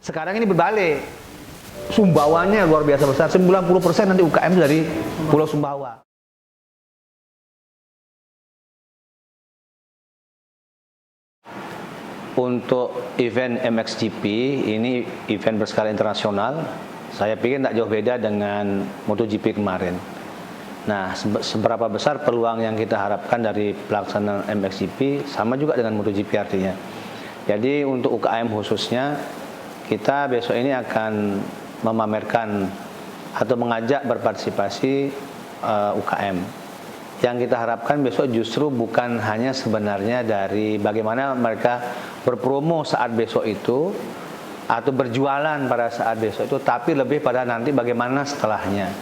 Sekarang ini berbalik. Sumbawanya luar biasa besar. 90% nanti UKM dari Pulau Sumbawa. Untuk event MXGP, ini event berskala internasional. Saya pikir tidak jauh beda dengan MotoGP kemarin. Nah, seberapa besar peluang yang kita harapkan dari pelaksanaan MXGP, sama juga dengan MotoGP artinya. Jadi untuk UKM khususnya, kita besok ini akan memamerkan atau mengajak berpartisipasi UKM. Yang kita harapkan besok justru bukan hanya sebenarnya dari bagaimana mereka berpromo saat besok itu atau berjualan pada saat besok itu, tapi lebih pada nanti bagaimana setelahnya.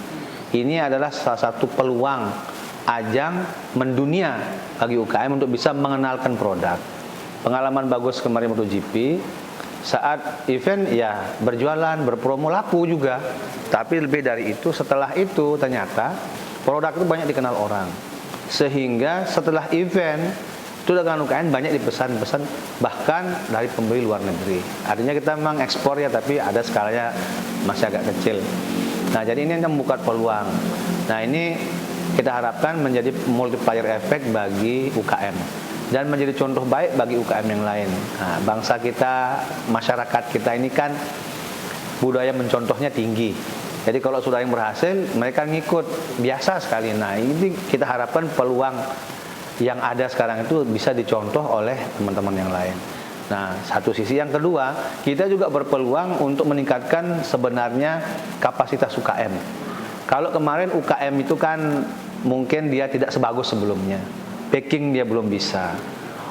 Ini adalah salah satu peluang ajang mendunia bagi UKM untuk bisa mengenalkan produk. Pengalaman bagus kemarin MotoGP, saat event ya berjualan, berpromo, laku juga. Tapi lebih dari itu, setelah itu ternyata produk itu banyak dikenal orang. Sehingga setelah event itu dengan UKM banyak dipesan-pesan, bahkan dari pembeli luar negeri. Artinya kita memang ekspor ya, tapi ada skalanya masih agak kecil. Nah, jadi ini yang membuka peluang. Nah, ini kita harapkan menjadi multiplier effect bagi UKM dan menjadi contoh baik bagi UKM yang lain. Nah, bangsa kita, masyarakat kita ini kan budaya mencontohnya tinggi. Jadi kalau sudah yang berhasil, mereka ngikut, biasa sekali. Nah, ini kita harapkan peluang yang ada sekarang itu bisa dicontoh oleh teman-teman yang lain. Nah, satu sisi. Yang kedua, kita juga berpeluang untuk meningkatkan sebenarnya kapasitas UKM. Kalau kemarin UKM itu kan mungkin dia tidak sebagus sebelumnya. Packing dia belum bisa.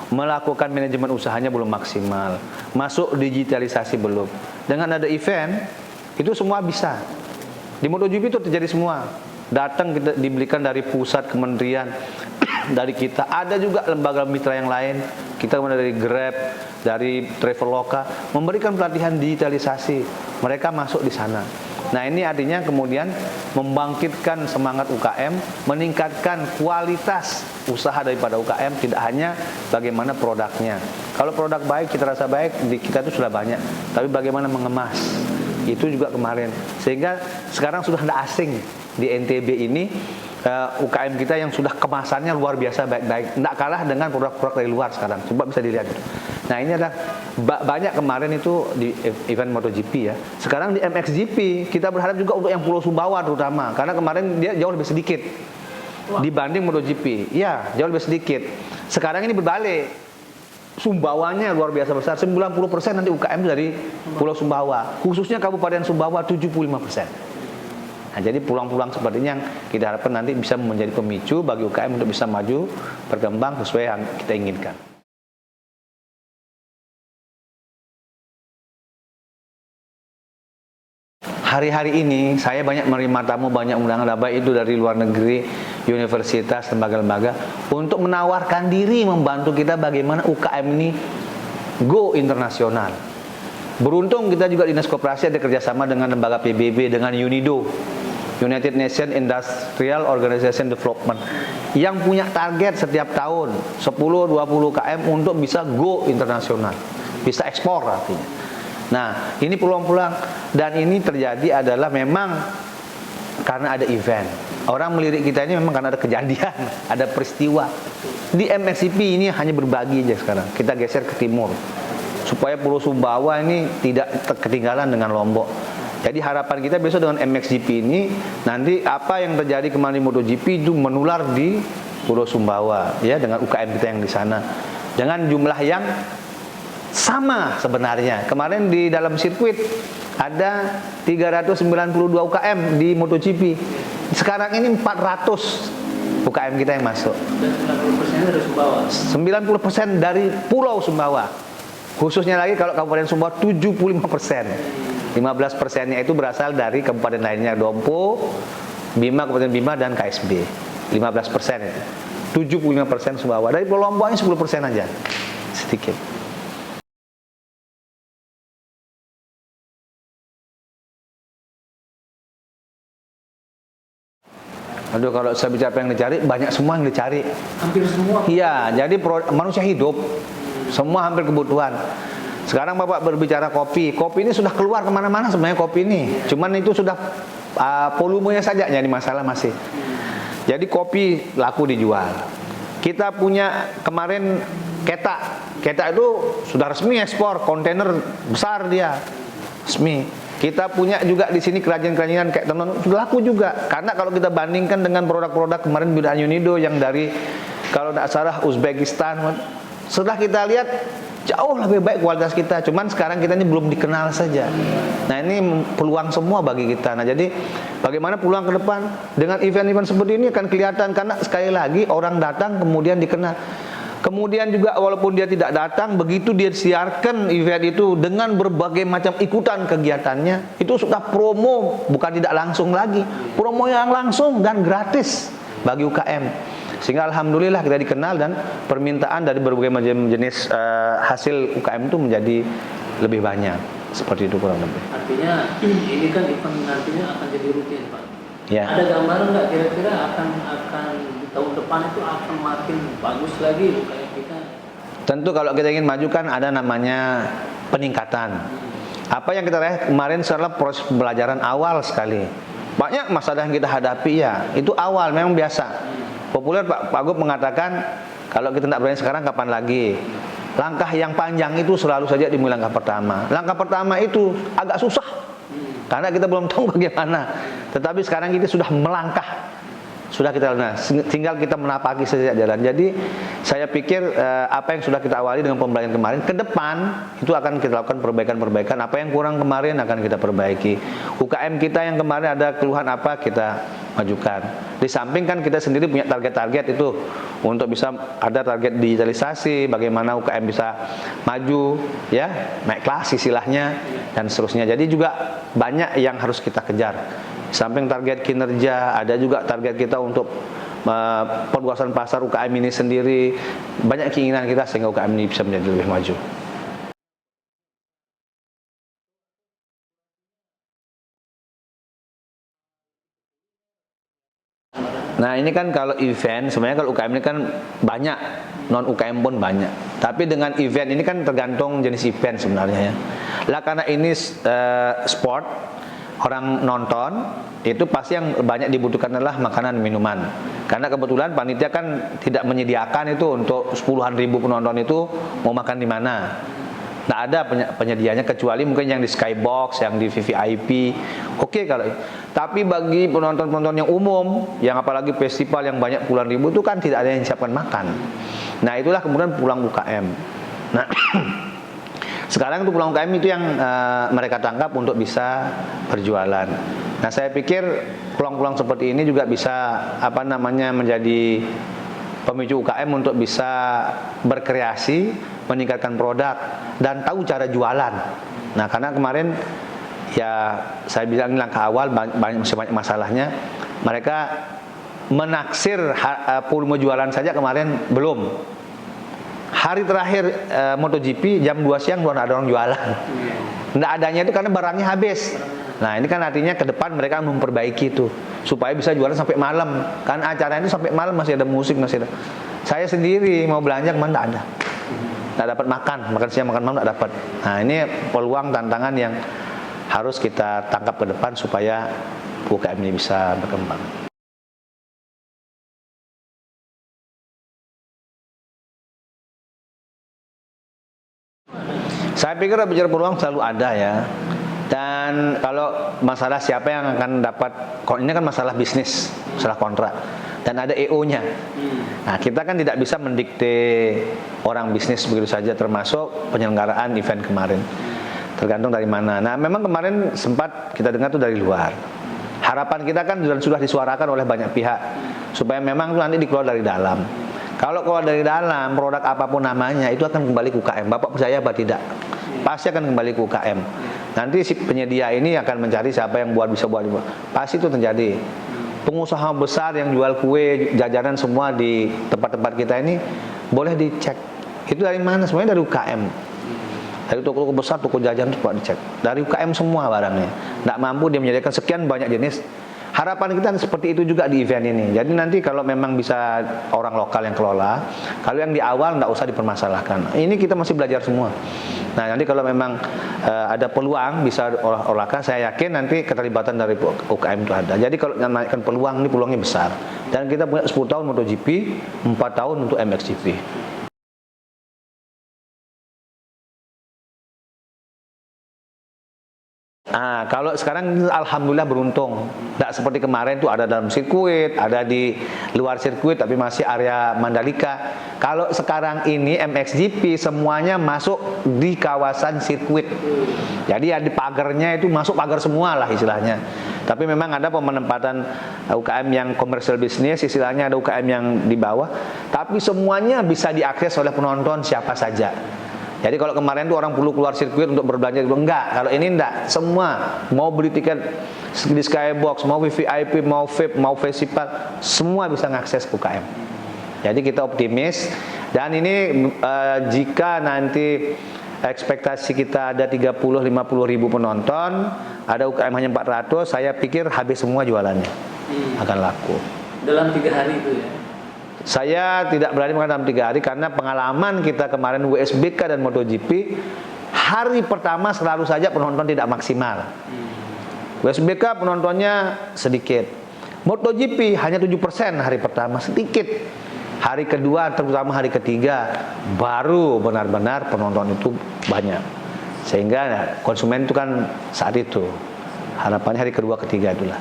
Melakukan manajemen usahanya belum maksimal. Masuk digitalisasi belum. Dengan ada event, itu semua bisa. Di MotoGP itu terjadi semua. Datang kita dibelikan dari pusat kementerian, dari kita. Ada juga lembaga mitra yang lain. Kita kemudian dari Grab, dari Traveloka, memberikan pelatihan digitalisasi. Mereka masuk di sana. Nah, ini artinya kemudian membangkitkan semangat UKM, meningkatkan kualitas usaha daripada UKM, tidak hanya bagaimana produknya. Kalau produk baik, kita rasa baik, di kita itu sudah banyak. Tapi bagaimana mengemas, itu juga kemarin. Sehingga sekarang sudah tidak asing di NTB ini, UKM kita yang sudah kemasannya luar biasa baik-baik, tidak kalah dengan produk-produk dari luar sekarang. Coba bisa dilihat. Nah, ini ada banyak kemarin itu di event MotoGP ya. Sekarang di MXGP kita berharap juga untuk yang Pulau Sumbawa terutama, karena kemarin dia jauh lebih sedikit dibanding MotoGP. Ya, jauh lebih sedikit. Sekarang ini berbalik. Sumbawanya luar biasa besar. 90% nanti UKM dari Pulau Sumbawa. Khususnya Kabupaten Sumbawa 75%. Nah, jadi peluang-peluang seperti ini yang kita harapkan nanti bisa menjadi pemicu bagi UKM untuk bisa maju, berkembang sesuai yang kita inginkan. Hari-hari ini saya banyak menerima tamu, banyak undangan, baik itu dari luar negeri, universitas, lembaga-lembaga, untuk menawarkan diri membantu kita bagaimana UKM ini go internasional. Beruntung kita juga Dinas Koperasi ada kerjasama dengan lembaga PBB, dengan UNIDO, United Nations Industrial Organization Development, yang punya target setiap tahun 10-20 UKM untuk bisa go internasional, bisa ekspor artinya. Nah, ini peluang-peluang, dan ini terjadi adalah memang karena ada event. Orang melirik kita ini memang karena ada kejadian, ada peristiwa. Di MXGP ini hanya berbagi aja sekarang. Kita geser ke timur supaya Pulau Sumbawa ini tidak ketinggalan dengan Lombok. Jadi harapan kita besok dengan MXGP ini, nanti apa yang terjadi kemarin di MotoGP itu menular di Pulau Sumbawa ya, dengan UKM kita yang di sana. Dengan jumlah yang sama sebenarnya. Kemarin di dalam sirkuit ada 392 UKM di MotoGP. Sekarang ini 400 UKM kita yang masuk. 90% dari Pulau Sumbawa. Khususnya lagi kalau Kabupaten Sumbawa 75%. 15%-nya itu berasal dari kabupaten lainnya, Dompo, Bima, Kabupaten Bima, dan KSB. 15% itu. 75% Sumbawa. Dari Pulau Lombok ini 10% aja. Sedikit. Aduh, kalau saya bicara apa yang dicari, banyak semua yang dicari. Hampir semua? Iya, jadi manusia hidup, semua hampir kebutuhan. Sekarang Bapak berbicara kopi. Kopi ini sudah keluar kemana-mana sebenarnya kopi ini. Cuman itu sudah volumenya saja jadi masalah masih. Jadi kopi laku dijual. Kita punya kemarin ketak. Ketak itu sudah resmi ekspor, kontainer besar dia. Resmi. Kita punya juga di sini kerajinan-kerajinan kayak tenun sudah laku juga. Karena kalau kita bandingkan dengan produk-produk kemarin Bidang Unido yang dari kalau tidak salah Uzbekistan, setelah kita lihat jauh lebih baik kualitas kita. Cuman sekarang kita ini belum dikenal saja. Nah, ini peluang semua bagi kita. Nah, jadi bagaimana peluang ke depan dengan event-event seperti ini akan kelihatan karena sekali lagi orang datang kemudian dikenal. Kemudian juga walaupun dia tidak datang, begitu dia siarkan event itu dengan berbagai macam ikutan kegiatannya, itu sudah promo, bukan tidak langsung lagi. Promo yang langsung dan gratis bagi UKM. Sehingga alhamdulillah kita dikenal dan permintaan dari berbagai macam jenis hasil UKM itu menjadi lebih banyak. Seperti itu kurang lebih. Artinya ini kan event nantinya akan jadi rutin, Pak. Ya. Ada gambaran nggak kira-kira akan di tahun depan itu akan makin bagus lagi kayak kita? Tentu kalau kita ingin maju kan ada namanya peningkatan. Apa yang kita raih kemarin adalah proses pembelajaran awal sekali. Banyak masalah yang kita hadapi ya, itu awal memang biasa. Populer Pak Gup mengatakan kalau kita tidak berani sekarang kapan lagi. Langkah yang panjang itu selalu saja dimulai langkah pertama. Langkah pertama itu agak susah karena kita belum tahu bagaimana. Tetapi sekarang kita sudah melangkah, sudah kita tinggal kita menapaki saja jalan. Jadi saya pikir apa yang sudah kita awali dengan pembelajaran kemarin, ke depan itu akan kita lakukan perbaikan-perbaikan. Apa yang kurang kemarin akan kita perbaiki. UKM kita yang kemarin ada keluhan apa kita majukan. Di samping kan kita sendiri punya target-target itu untuk bisa ada target digitalisasi, bagaimana UKM bisa maju, ya naik kelas istilahnya dan seterusnya. Jadi juga banyak yang harus kita kejar. Di samping target kinerja, ada juga target kita untuk perluasan pasar UKM ini sendiri. Banyak keinginan kita sehingga UKM ini bisa menjadi lebih maju. Nah, ini kan kalau event, sebenarnya kalau UKM ini kan banyak, non UKM pun banyak. Tapi dengan event ini kan tergantung jenis event sebenarnya ya. Lah karena ini sport, orang nonton, itu pasti yang banyak dibutuhkan adalah makanan minuman. Karena kebetulan panitia kan tidak menyediakan itu untuk puluhan ribu penonton itu mau makan di mana. Nggak ada penyedianya kecuali mungkin yang di Skybox, yang di VVIP. Oke kalau. Tapi bagi penonton-penonton yang umum, yang apalagi festival yang banyak puluhan ribu itu kan tidak ada yang siapkan makan. Nah itulah kemudian pulang UKM. Nah sekarang itu pulang UKM itu yang mereka tangkap untuk bisa berjualan. Nah saya pikir pulang-pulang seperti ini juga bisa menjadi pemicu UKM untuk bisa berkreasi, meningkatkan produk dan tahu cara jualan. Nah, karena kemarin ya saya bilang ini langkah awal, masih banyak masalahnya. Mereka menaksir volume jualan saja kemarin belum. Hari terakhir MotoGP jam 2 siang belum ada orang jualan. Nggak adanya itu karena barangnya habis. Nah, ini kan artinya ke depan mereka memperbaiki itu supaya bisa jualan sampai malam. Kan acara itu sampai malam masih ada musik, masih ada. Saya sendiri mau belanja kemana nggak ada. Nggak dapat makan siang, makan malam nggak dapat. Nah, ini peluang tantangan yang harus kita tangkap ke depan supaya UKM ini bisa berkembang. Saya pikir bicara peluang selalu ada ya. Dan kalau masalah siapa yang akan dapat, ini kan masalah bisnis, masalah kontrak, dan ada EO-nya. Nah, kita kan tidak bisa mendikte orang bisnis begitu saja, termasuk penyelenggaraan event kemarin. Tergantung dari mana. Nah, memang kemarin sempat kita dengar itu dari luar. Harapan kita kan sudah disuarakan oleh banyak pihak supaya memang itu nanti dikeluar dari dalam. Kalau keluar dari dalam, produk apapun namanya itu akan kembali ke UKM. Bapak percaya apa tidak? Pasti akan kembali ke UKM. Nanti si penyedia ini akan mencari siapa yang bisa buat. Pasti itu terjadi. Pengusaha besar yang jual kue, jajanan semua di tempat-tempat kita ini boleh dicek. Itu dari mana? Semuanya dari UKM. Dari toko-toko besar, toko jajan itu dicek. Dari UKM semua barangnya. Nggak mampu dia menyediakan sekian banyak jenis. Harapan kita seperti itu juga di event ini. Jadi nanti kalau memang bisa orang lokal yang kelola, kalau yang di awal nggak usah dipermasalahkan. Ini kita masih belajar semua. Nah, nanti kalau memang ada peluang bisa olahraga, saya yakin nanti keterlibatan dari UKM itu ada. Jadi kalau menaikkan peluang, ini peluangnya besar. Dan kita punya 10 tahun MotoGP, 4 tahun untuk MXGP. Nah, kalau sekarang alhamdulillah beruntung. Tidak seperti kemarin tuh ada dalam sirkuit, ada di luar sirkuit, tapi masih area Mandalika. Kalau sekarang ini MXGP semuanya masuk di kawasan sirkuit. Jadi ya di pagarnya itu masuk pagar semua lah istilahnya. Tapi memang ada penempatan UKM yang komersial bisnis, istilahnya ada UKM yang di bawah. Tapi semuanya bisa diakses oleh penonton siapa saja. Jadi kalau kemarin tuh orang perlu keluar sirkuit untuk berbelanja, enggak. Kalau ini enggak, semua mau beli tiket di Skybox, mau VIP, mau VIP, mau festival, semua bisa mengakses UKM. Jadi kita optimis. Dan ini jika nanti ekspektasi kita ada 30-50 ribu penonton, ada UKM hanya 400, saya pikir habis semua jualannya, akan laku. Dalam 3 hari itu ya? Saya tidak berani mengatakan dalam 3 hari karena pengalaman kita kemarin WSBK dan MotoGP, hari pertama selalu saja penonton tidak maksimal. WSBK penontonnya sedikit, MotoGP hanya 7% hari pertama, sedikit. Hari kedua, terutama hari ketiga, baru benar-benar penonton itu banyak. Sehingga konsumen itu kan saat itu, harapannya hari kedua, ketiga itulah.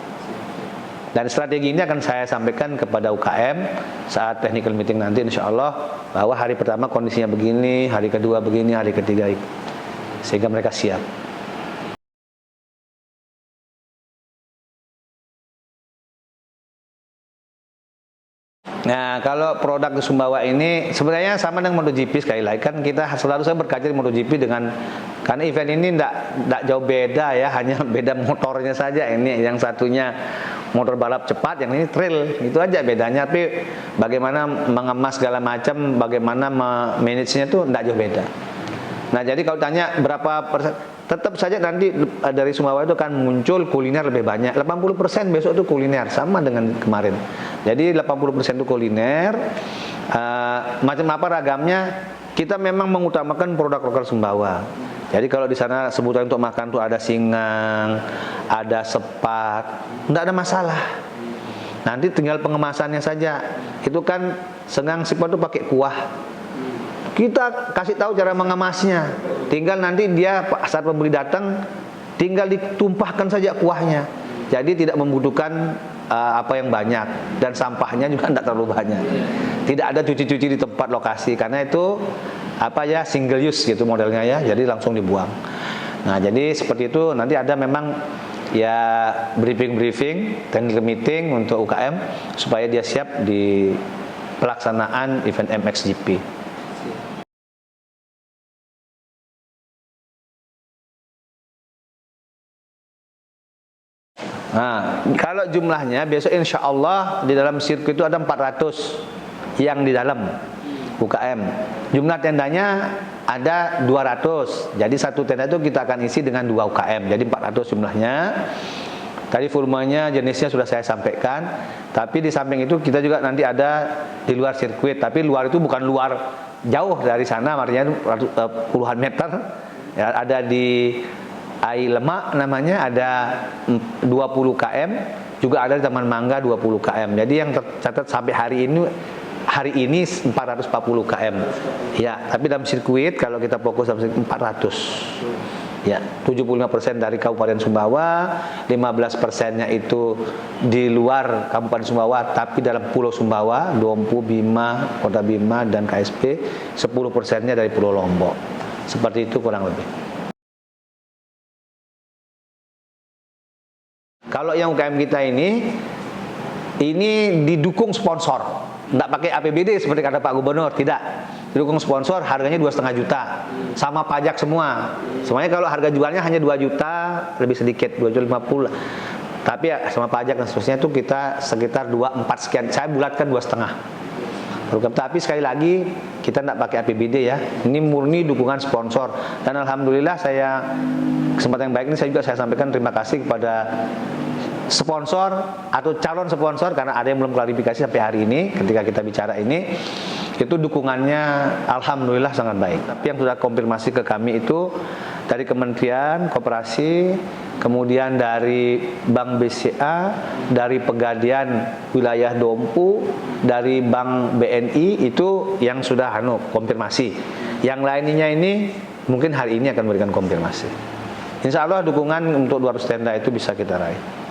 Dan strategi ini akan saya sampaikan kepada UKM saat technical meeting nanti, insya Allah, bahwa hari pertama kondisinya begini, hari kedua begini, hari ketiga ini, sehingga mereka siap. Nah, kalau produk Sumbawa ini sebenarnya sama dengan MotoGP, sekali lagi kan kita selalu saya berkaca di MotoGP dengan, karena event ini tidak jauh beda ya, hanya beda motornya saja. Ini yang satunya motor balap cepat, yang ini trail, itu aja bedanya. Tapi bagaimana mengemas segala macam, bagaimana manage-nya itu tidak jauh beda. Nah, jadi kalau tanya berapa persen, tetap saja nanti dari Sumbawa itu akan muncul kuliner lebih banyak. 80% besok itu kuliner, sama dengan kemarin. Jadi 80% itu kuliner, macam apa ragamnya. Kita memang mengutamakan produk lokal Sumbawa. Jadi kalau di sana sebutan untuk makan tuh ada singgang, ada sepat, tidak ada masalah. Nanti tinggal pengemasannya saja. Itu kan senggang sepat itu pakai kuah. Kita kasih tahu cara mengemasnya. Tinggal nanti dia saat pembeli datang, tinggal ditumpahkan saja kuahnya. Jadi tidak membutuhkan apa yang banyak, dan sampahnya juga tidak terlalu banyak. Tidak ada cuci-cuci di tempat lokasi karena itu apa ya, single use gitu modelnya ya. Jadi langsung dibuang. Nah, jadi seperti itu. Nanti ada memang ya briefing, technical meeting untuk UKM supaya dia siap di pelaksanaan event MXGP. Nah, kalau jumlahnya besok insya Allah di dalam sirkuit itu ada 400 yang di dalam UKM. Jumlah tendanya ada 200. Jadi satu tenda itu kita akan isi dengan 2 UKM. Jadi 400 jumlahnya. Tadi volumenya, jenisnya sudah saya sampaikan. Tapi di samping itu kita juga nanti ada di luar sirkuit. Tapi luar itu bukan luar jauh dari sana, artinya puluhan meter. Ya, ada di Ai Lemak namanya, ada 20 km, juga ada di Taman Mangga 20 km. Jadi yang tercatat sampai hari ini 440 km. Ya, tapi dalam sirkuit kalau kita fokus dalam sirkuit 400. Ya, 75% dari Kabupaten Sumbawa, 15%-nya itu di luar Kabupaten Sumbawa tapi dalam Pulau Sumbawa, Dompu, Bima, Kota Bima dan KSP, 10%-nya dari Pulau Lombok. Seperti itu kurang lebih. Kalau yang UKM kita ini didukung sponsor, tidak pakai APBD seperti kata Pak Gubernur, tidak. Didukung sponsor, harganya 2,5 juta, sama pajak semua. Semuanya kalau harga jualnya hanya 2 juta, lebih sedikit, 2,50 juta. Tapi ya sama pajak dan seterusnya itu kita sekitar 2,4 sekian. Saya bulatkan 2,5. Tapi sekali lagi kita tidak pakai APBD ya. Ini murni dukungan sponsor. Dan alhamdulillah kesempatan yang baik ini saya sampaikan terima kasih kepada sponsor atau calon sponsor, karena ada yang belum klarifikasi sampai hari ini ketika kita bicara ini. itu dukungannya alhamdulillah sangat baik. Tapi yang sudah konfirmasi ke kami itu dari Kementerian Koperasi, kemudian dari Bank BCA, dari Pegadaian Wilayah Dompu, dari Bank BNI itu yang sudah konfirmasi. Yang lainnya ini mungkin hari ini akan memberikan konfirmasi. Insya Allah dukungan untuk 200 tenda itu bisa kita raih.